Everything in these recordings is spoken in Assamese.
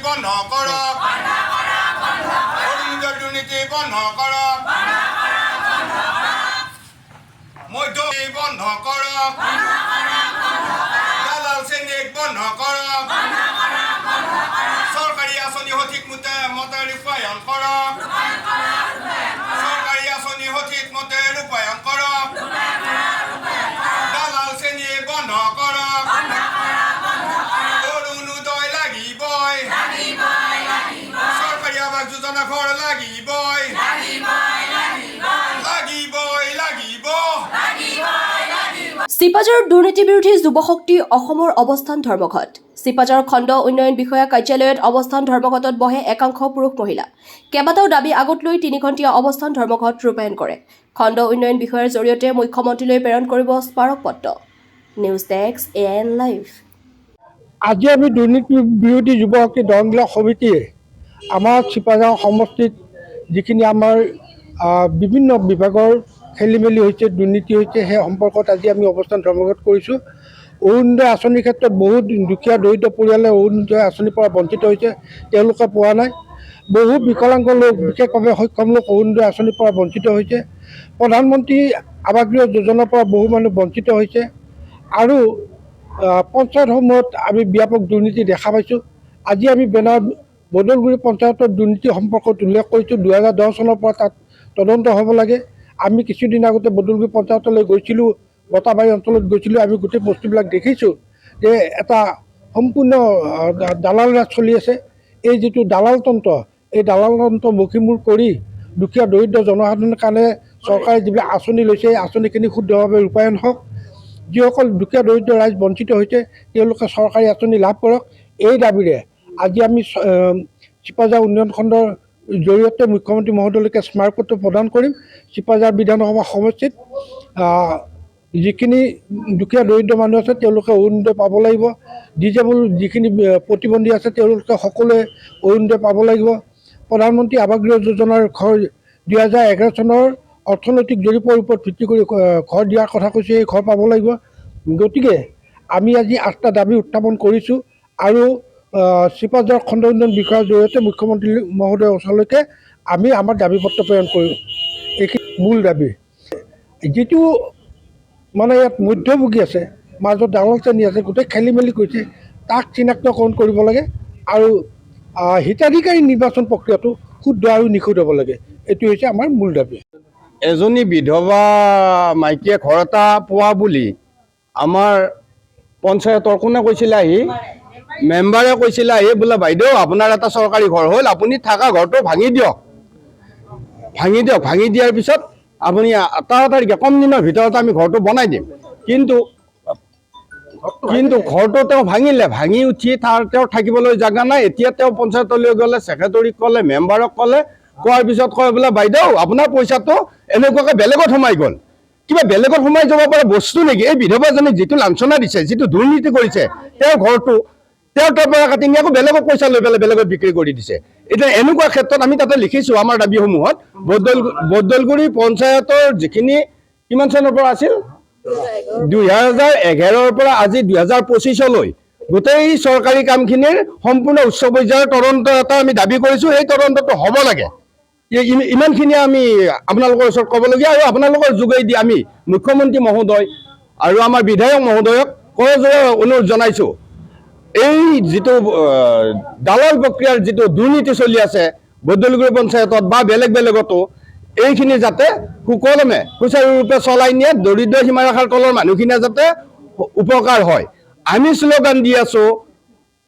বন্ধ কৰক অৰুণোদয় দুৰ্নীতি বন্ধ কৰক মধ্যভোগী বন্ধ কৰক দালাল শ্ৰেণীক বন্ধ কৰক চৰকাৰী আঁচনি সঠিক মতে ৰূপায়ণ কৰক চৰকাৰী আঁচনি সঠিক মতে ৰূপায়ণ কৰক দালাল শ্ৰেণী বন্ধ কৰক অৰুণোদয় লাগিবই চৰকাৰী আৱাস যোজনা ঘৰ লাগিবই চিপাঝাৰৰ দুৰ্নীতি বিৰোধী যুৱশক্তি অসমৰ অৱস্থান ধৰ্মঘট চিপাঝাৰ খণ্ড উন্নয়ন বিষয়া কাৰ্যালয়ত অৱস্থান ধৰ্মঘটত বহে একাংশ পুৰুষ মহিলা কেইবাটাও দাবী আগত লৈ 3 ঘণ্টীয়া অৱস্থান ধৰ্মঘট ৰূপায়ণ কৰে খণ্ড উন্নয়ন বিষয়াৰ জৰিয়তে মুখ্যমন্ত্ৰীলৈ প্ৰেৰণ কৰিব স্মাৰক পত্ৰ নিউজ ডেস্ক AN লাইভ আজি আমি দুৰ্নীতি বিৰোধী যুৱশক্তি দলবিলাক সমিতিয়ে আমাৰ চিপাঝাৰ সমষ্টিত যিখিনি আমাৰ বিভিন্ন বিভাগৰ খেলিমেলি হৈছে দুৰ্নীতি হৈছে সেই সম্পৰ্কত আজি আমি অৱস্থান ধৰ্মঘট কৰিছোঁ অৰুণোদয় আঁচনিৰ ক্ষেত্ৰত বহুত দুখীয়া দৰিদ্ৰ পৰিয়ালে অৰুণোদয় আঁচনিৰ পৰা বঞ্চিত হৈছে তেওঁলোকে পোৱা নাই বহু বিকলাংগ লোক বিশেষভাৱে সক্ষম লোক অৰুণোদয় আঁচনিৰ পৰা বঞ্চিত হৈছে প্ৰধানমন্ত্ৰী আৱাস গৃহ যোজনাৰ পৰা বহু মানুহ বঞ্চিত হৈছে আৰু পঞ্চায়তসমূহত আমি ব্যাপক দুৰ্নীতি দেখা পাইছোঁ আজি আমি বদলগুৰি পঞ্চায়তৰ দুৰ্নীতি সম্পৰ্কত উল্লেখ কৰিছোঁ 2010 চনৰ পৰা তাত তদন্ত হ'ব লাগে আমি কিছুদিন আগতে বদলগুৰি পঞ্চায়তলৈ গৈছিলোঁ বটাবাৰী অঞ্চলত গৈছিলোঁ আমি গোটেই বস্তুবিলাক দেখিছোঁ যে এটা সম্পূৰ্ণ দালাল ৰাজ চলি আছে এই যিটো দালাল তন্ত্ৰ এই দালাল তন্ত্ৰ মষিমূৰ কৰি দুখীয়া দৰিদ্ৰ জনসাধাৰণৰ কাৰণে চৰকাৰে যিবিলাক আঁচনি লৈছে এই আঁচনিখিনি শুদ্ধভাৱে ৰূপায়ণ হওক যিসকল দুখীয়া দৰিদ্ৰ ৰাইজ বঞ্চিত হৈছে তেওঁলোকে চৰকাৰী আঁচনি লাভ কৰক এই দাবীৰে আজি আমি চিপাঝাৰ উন্নয়ন খণ্ডৰ জৰিয়তে মুখ্যমন্ত্ৰী মহোদয়লৈকে স্মাৰক পত্ৰ প্ৰদান কৰিম চিপাঝাৰ বিধানসভা সমষ্টিত যিখিনি দুখীয়া দৰিদ্ৰ মানুহ আছে তেওঁলোকে অৰুণোদয় পাব লাগিব ডিজেবল যিখিনি প্ৰতিবন্ধী আছে তেওঁলোকে সকলোৱে অৰুণোদয় পাব লাগিব প্ৰধানমন্ত্ৰী আৱাস গৃহ যোজনাৰ ঘৰ 2011 চনৰ অৰ্থনৈতিক জৰীপৰ ওপৰত ভিত্তি কৰি ঘৰ দিয়াৰ কথা কৈছে এই ঘৰ পাব লাগিব গতিকে আমি আজি 8টা দাবী উত্থাপন কৰিছোঁ আৰু চিপাঝাৰ খণ্ড উন্নয়ন বিষয়াৰ জৰিয়তে মুখ্যমন্ত্ৰী মহোদয়ৰ ওচৰলৈকে আমি আমাৰ দাবী পত্ৰ প্ৰেৰণ কৰিম এইখিনি মূল দাবী যিটো মানে ইয়াত মধ্যভোগী আছে মাজত দালাল শ্ৰেণী আছে গোটেই খেলি মেলি কৰিছে তাক চিনাক্তকৰণ কৰিব লাগে আৰু হিতাধিকাৰী নিৰ্বাচন প্ৰক্ৰিয়াটো শুদ্ধ আৰু নিখুঁত হ'ব লাগে এইটো হৈছে আমাৰ মূল দাবী এজনী বিধৱা মাইকীয়ে ঘৰ এটা পোৱা বুলি আমাৰ পঞ্চায়তৰ কোনে কৈছিলে আহি মেম্বাৰে কৈছিলে আহি বোলে বাইদেউ আপোনাৰ এটা চৰকাৰী ঘৰ হ'ল আপুনি থকা ঘৰটো ভাঙি দিয়ক ভাঙি দিয়াৰ পিছত আপুনি তাড়াতাড়িকে কম দিনৰ ভিতৰত আমি ঘৰটো বনাই দিম কিন্তু ঘৰটো তেওঁ ভাঙি উঠি তেওঁৰ থাকিবলৈ জাগা নাই এতিয়া তেওঁ পঞ্চায়তলৈ গ'লে ছেক্ৰেটাৰীক ক'লে মেম্বাৰক ক'লে কোৱাৰ পিছত কয় বোলে বাইদেউ আপোনাৰ পইচাটো এনেকুৱাকৈ বেলেগত সোমাই গ'ল কিবা বেলেগত সোমাই যাব পৰা বস্তু নেকি এই বিধৱাজনীক যিটো লাঞ্ছনা দিছে যিটো দুৰ্নীতি কৰিছে তেওঁৰ ঘৰটো তেওঁৰ তাৰ পৰা কাটি নি আকৌ বেলেগক পইচা লৈ পেলাই বেলেগত বিক্ৰী কৰি দিছে এতিয়া এনেকুৱা ক্ষেত্ৰত আমি তাতে লিখিছোঁ আমাৰ দাবীসমূহত বদলগুৰি পঞ্চায়তৰ যিখিনি কিমান চনৰ পৰা আছিল 2011ৰ পৰা আজি 2025লৈ গোটেই চৰকাৰী কামখিনিৰ সম্পূৰ্ণ উচ্চ পৰ্যায়ৰ তদন্ত এটা আমি দাবী কৰিছোঁ এই তদন্তটো হ'ব লাগে ইমানখিনি আমি আপোনালোকৰ ওচৰত ক'বলগীয়া আৰু আপোনালোকৰ যোগেদি আমি মুখ্যমন্ত্ৰী মহোদয় আৰু আমাৰ বিধায়ক মহোদয়ক কৰজোৰে অনুৰোধ জনাইছোঁ এই যিটো দালাল প্ৰক্ৰিয়াৰ যিটো দুৰ্নীতি চলি আছে বদলগুৰি পঞ্চায়তত বা বেলেগতো এইখিনি যাতে সুকলমে সুচাৰুৰূপে চলাই নিয়ে দৰিদ্ৰ সীমাৰেখাৰ তলৰ মানুহখিনিয়ে যাতে উপকাৰ হয় আমি শ্লোগান দি আছোঁ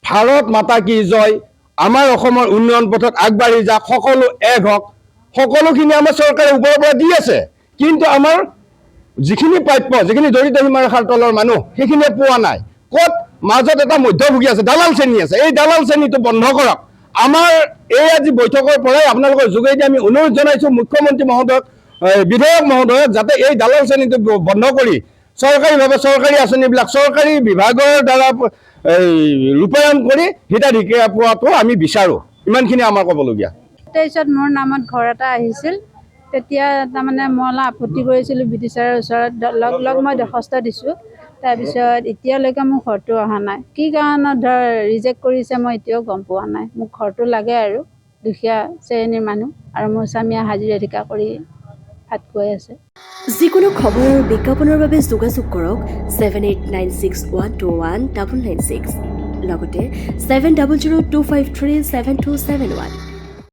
ভাৰত মাতা কি জয় আমাৰ অসমৰ উন্নয়ন পথত আগবাঢ়ি যাওক সকলো এক হওক সকলোখিনি আমাৰ চৰকাৰে ওপৰৰ পৰা দি আছে কিন্তু আমাৰ যিখিনি প্ৰাপ্য যিখিনি দৰিদ্ৰ সীমাৰেখাৰ তলৰ মানুহ সেইখিনিয়ে পোৱা নাই ক'ত মাজত এটা মধ্যভোগী আছে দালাল শ্ৰেণী আছে এই দালাল শ্ৰেণীটো বন্ধ কৰক আমাৰ এই আজি বৈঠকৰ পৰাই আপোনালোকৰ যোগেদি আমি অনুৰোধ জনাইছোঁ মুখ্যমন্ত্ৰী মহোদয়ক বিধায়ক মহোদয়ক যাতে এই দালাল শ্ৰেণীটো বন্ধ কৰি চৰকাৰীভাৱে চৰকাৰী আঁচনিবিলাক চৰকাৰী বিভাগৰ দ্বাৰা ৰূপায়ণ কৰি হিতাধিকাৰী পোৱাটো আমি বিচাৰোঁ ইমানখিনি আমাৰ ক'বলগীয়া 23ত মোৰ নামত ঘৰ এটা আহিছিল তেতিয়া তাৰমানে মই অলপ আপত্তি কৰিছিলোঁ ব্ৰিটিছাৰৰ ওচৰত লগ মই দৰখাস্ত দিছোঁ তাৰপিছত এতিয়ালৈকে মোৰ ঘৰটো অহা নাই। কি কাৰণত ধৰ ৰিজেক্ট কৰিছে মই এতিয়াও গম পোৱা নাই। মোক ঘৰটো লাগে আৰু দুখীয়া শ্ৰেণীৰ মানুহ, আৰু মোৰ স্বামীয়ে হাজিৰা ঠিকা কৰি ভাত খুৱাই আছে। যিকোনো খবৰ আৰু বিজ্ঞাপনৰ বাবে যোগাযোগ কৰক 7896121996 লগতে 7002537271।